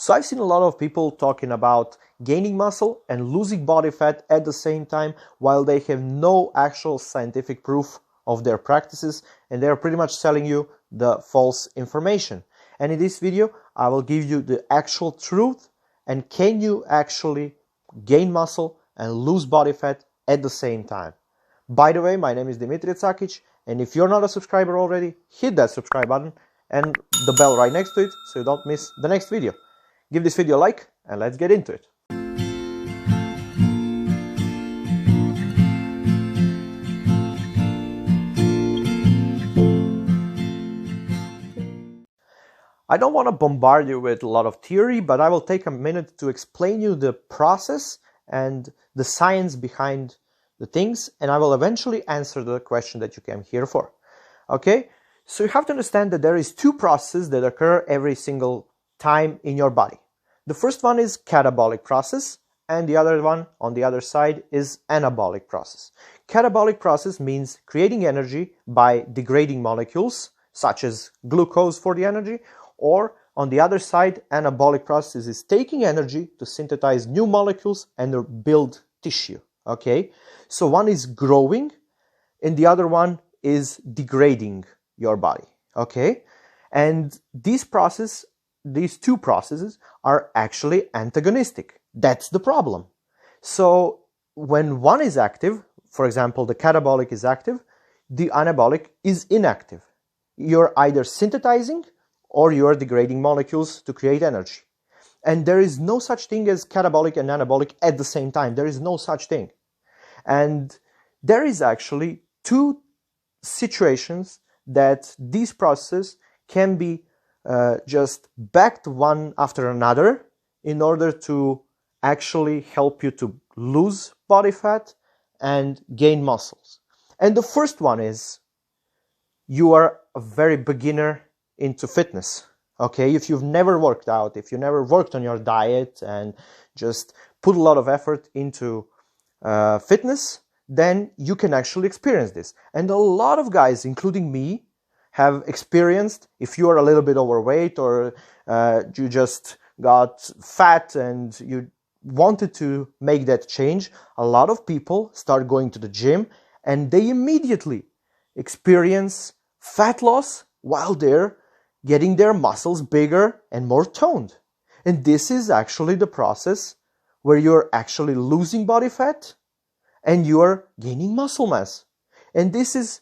So I've seen a lot of people talking about gaining muscle and losing body fat at the same time, while they have no actual scientific proof of their practices, and they're pretty much selling you the false information. And in this video, I will give you the actual truth, and can you actually gain muscle and lose body fat at the same time. By the way, my name is Dimitri Tsakic, and if you're not a subscriber already, hit that subscribe button and the bell right next to it so you don't miss the next video. Give this video a like and let's get into it. I don't want to bombard you with a lot of theory, but I will take a minute to explain you the process and the science behind the things, and I will eventually answer the question that you came here for. Okay, so you have to understand that there is two processes that occur every single time in your body. The first one is catabolic process, and the other one on the other side is anabolic process. Catabolic process means creating energy by degrading molecules such as glucose for the energy, or on the other side, anabolic process is taking energy to synthesize new molecules and build tissue. Okay, so one is growing and the other one is degrading your body. Okay, and these two processes are actually antagonistic. That's the problem. So when one is active, for example, the catabolic is active, the anabolic is inactive. You're either synthesizing or you are degrading molecules to create energy. And there is no such thing as catabolic and anabolic at the same time. There is no such thing. And there is actually two situations that these processes can be just backed one after another in order to actually help you to lose body fat and gain muscles. And the first one is you are a very beginner into fitness. Okay, if you've never worked out, if you never worked on your diet and just put a lot of effort into fitness, then you can actually experience this. And a lot of guys, including me, have experienced, if you are a little bit overweight or you just got fat and you wanted to make that change, a lot of people start going to the gym and they immediately experience fat loss while they're getting their muscles bigger and more toned. And this is actually the process where you're actually losing body fat and you're gaining muscle mass. And this is,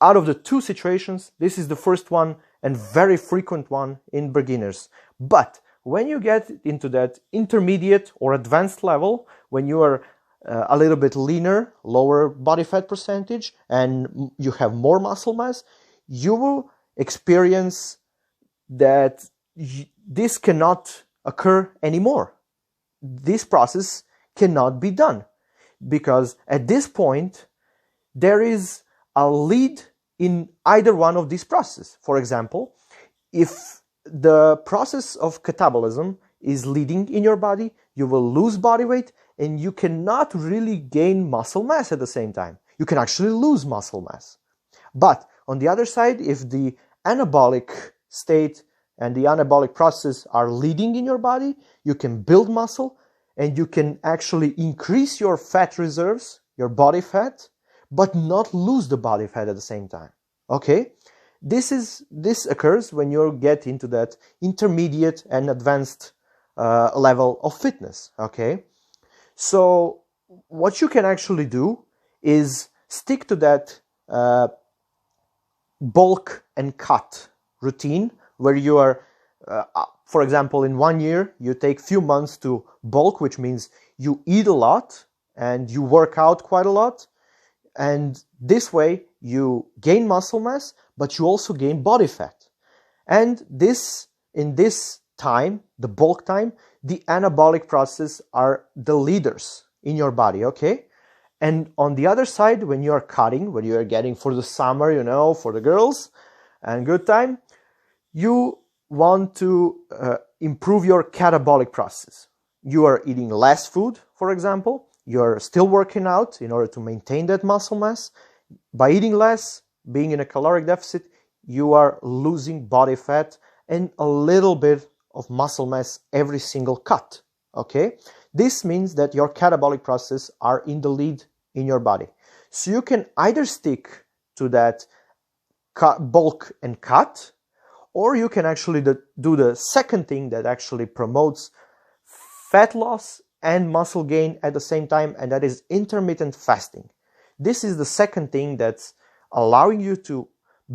out of the two situations, this is the first one and very frequent one in beginners. But when you get into that intermediate or advanced level, when you are a little bit leaner, lower body fat percentage, and you have more muscle mass, you will experience that this cannot occur anymore. This process cannot be done because at this point there is a lead in either one of these processes. For example, if the process of catabolism is leading in your body, you will lose body weight and you cannot really gain muscle mass at the same time. You can actually lose muscle mass. But on the other side, if the anabolic state and the anabolic process are leading in your body, you can build muscle and you can actually increase your fat reserves, your body fat, but not lose the body fat at the same time. Okay? This occurs when you get into that intermediate and advanced level of fitness. Okay? So what you can actually do is stick to that bulk and cut routine where you are, for example, in 1 year, you take few months to bulk, which means you eat a lot and you work out quite a lot. And this way you gain muscle mass, but you also gain body fat. And in this time, the bulk time, the anabolic processes are the leaders in your body, okay? And on the other side, when you are cutting, when you are getting for the summer, you know, for the girls and good time, you want to improve your catabolic process. You are eating less food, for example. You're still working out in order to maintain that muscle mass. By eating less, being in a caloric deficit, you are losing body fat and a little bit of muscle mass every single cut. Okay, this means that your catabolic processes are in the lead in your body. So you can either stick to that bulk and cut, or you can actually do the second thing that actually promotes fat loss and muscle gain at the same time, and that is intermittent fasting. This is the second thing that's allowing you to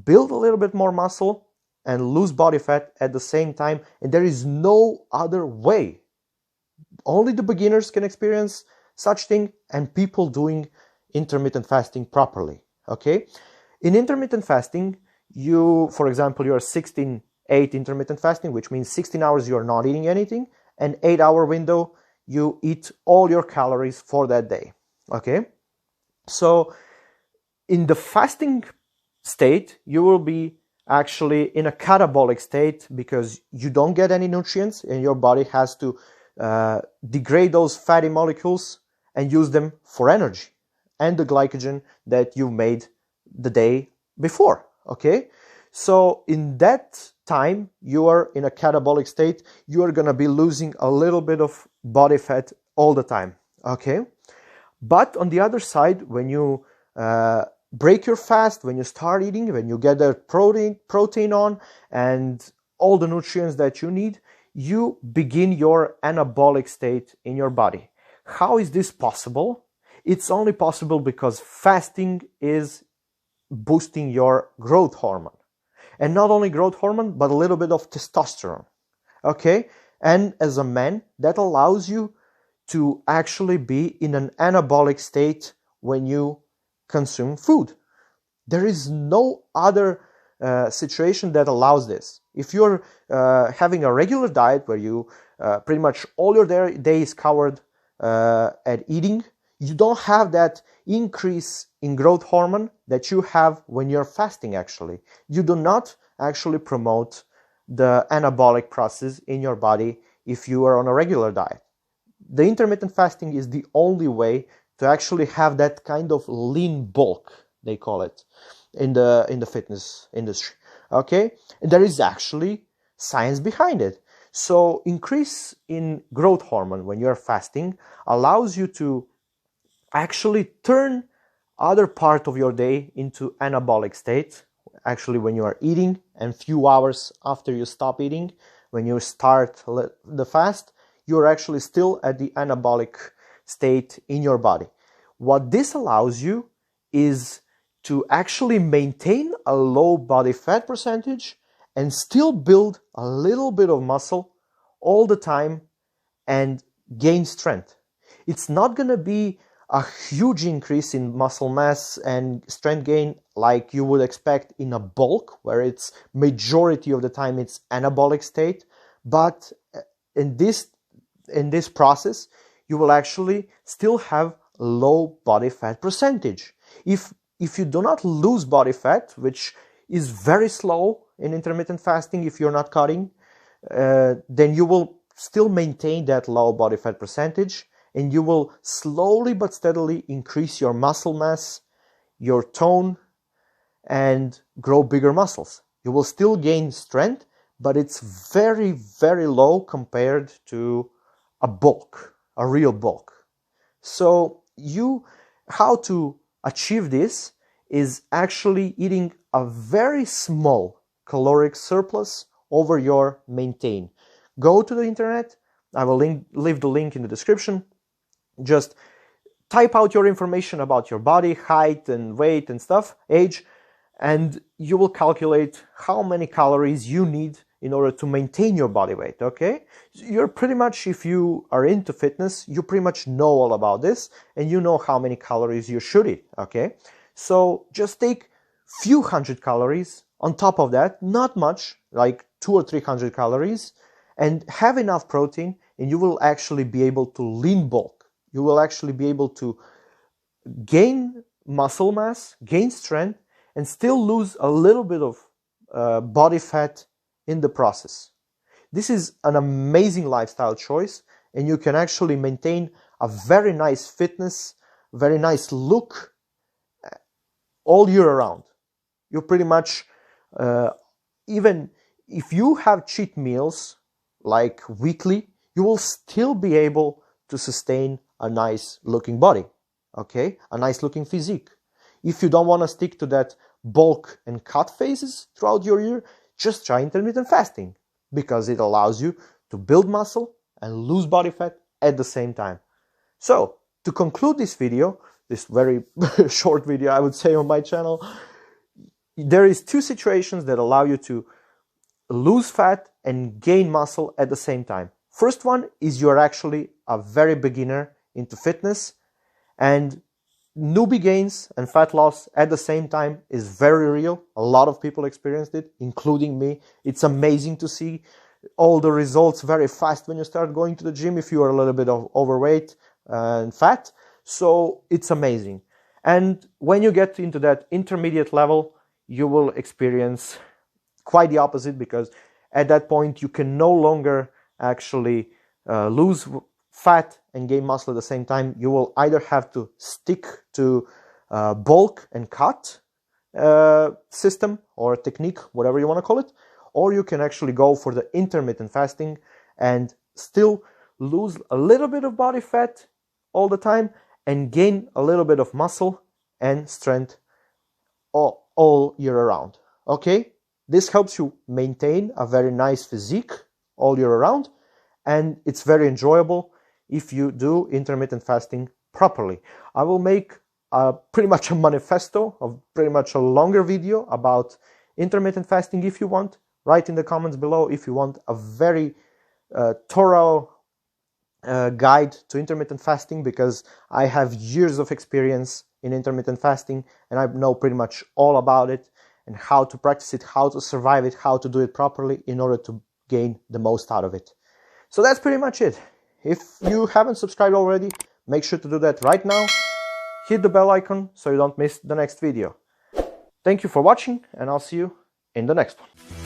build a little bit more muscle and lose body fat at the same time, and there is no other way. Only the beginners can experience such thing, and people doing intermittent fasting properly. Okay, in intermittent fasting, for example, you are 16-8 intermittent fasting, which means 16 hours you are not eating anything, and 8-hour window you eat all your calories for that day. Okay, so in the fasting state, you will be actually in a catabolic state because you don't get any nutrients and your body has to degrade those fatty molecules and use them for energy and the glycogen that you made the day before. Okay, so in that time you are in a catabolic state, you are going to be losing a little bit of body fat all the time. Okay, but on the other side, when you break your fast, when you start eating, when you get the protein on and all the nutrients that you need, you begin your anabolic state in your body. How is this possible? It's only possible because fasting is boosting your growth hormone. And not only growth hormone, but a little bit of testosterone. Okay? And as a man, that allows you to actually be in an anabolic state when you consume food. There is no other situation that allows this. If you're having a regular diet where you pretty much all your day is covered at eating, you don't have that increase in growth hormone that you have when you're fasting. Actually, you do not actually promote the anabolic process in your body if you are on a regular diet. The intermittent fasting is the only way to actually have that kind of lean bulk, they call it, in the fitness industry. Okay, and there is actually science behind it. So increase in growth hormone when you're fasting allows you to actually turn other part of your day into anabolic state. Actually, when you are eating and few hours after you stop eating, when you start the fast, you're actually still at the anabolic state in your body. What this allows you is to actually maintain a low body fat percentage and still build a little bit of muscle all the time and gain strength. It's not going to be a huge increase in muscle mass and strength gain like you would expect in a bulk, where it's majority of the time it's anabolic state, but in this process you will actually still have low body fat percentage. If you do not lose body fat, which is very slow in intermittent fasting if you're not cutting, then you will still maintain that low body fat percentage, and you will slowly but steadily increase your muscle mass, your tone, and grow bigger muscles. You will still gain strength, but it's very, very low compared to a bulk, a real bulk. So how to achieve this is actually eating a very small caloric surplus over your maintain. Go to the internet. I will leave the link in the description. Just type out your information about your body, height and weight and stuff, age, and you will calculate how many calories you need in order to maintain your body weight. Okay, you're pretty much, if you are into fitness, you pretty much know all about this and you know how many calories you should eat. Okay, so just take few hundred calories on top of that, not much, like 200 or 300 calories, and have enough protein, and you will actually be able to lean bulk. You will actually be able to gain muscle mass, gain strength, and still lose a little bit of body fat in the process. This is an amazing lifestyle choice, and you can actually maintain a very nice fitness, very nice look all year around. You pretty much, even if you have cheat meals like weekly, you will still be able to sustain a nice looking body, okay? A nice looking physique. If you don't want to stick to that bulk and cut phases throughout your year, just try intermittent fasting, because it allows you to build muscle and lose body fat at the same time. So, to conclude this video, this very short video I would say on my channel, there is two situations that allow you to lose fat and gain muscle at the same time. First one is you're actually a very beginner into fitness, and newbie gains and fat loss at the same time is very real. A lot of people experienced it, including me. It's amazing to see all the results very fast when you start going to the gym if you are a little bit overweight and fat. So it's amazing. And when you get into that intermediate level, you will experience quite the opposite, because at that point you can no longer actually lose fat and gain muscle at the same time. You will either have to stick to bulk and cut system or technique, whatever you want to call it, or you can actually go for the intermittent fasting and still lose a little bit of body fat all the time and gain a little bit of muscle and strength all year around. Okay? This helps you maintain a very nice physique all year around, and it's very enjoyable if you do intermittent fasting properly. I will make pretty much a manifesto of pretty much a longer video about intermittent fasting if you want. Write in the comments below if you want a very thorough guide to intermittent fasting, because I have years of experience in intermittent fasting and I know pretty much all about it and how to practice it, how to survive it, how to do it properly in order to gain the most out of it. So that's pretty much it. If you haven't subscribed already, make sure to do that right now. Hit the bell icon so you don't miss the next video. Thank you for watching, and I'll see you in the next one.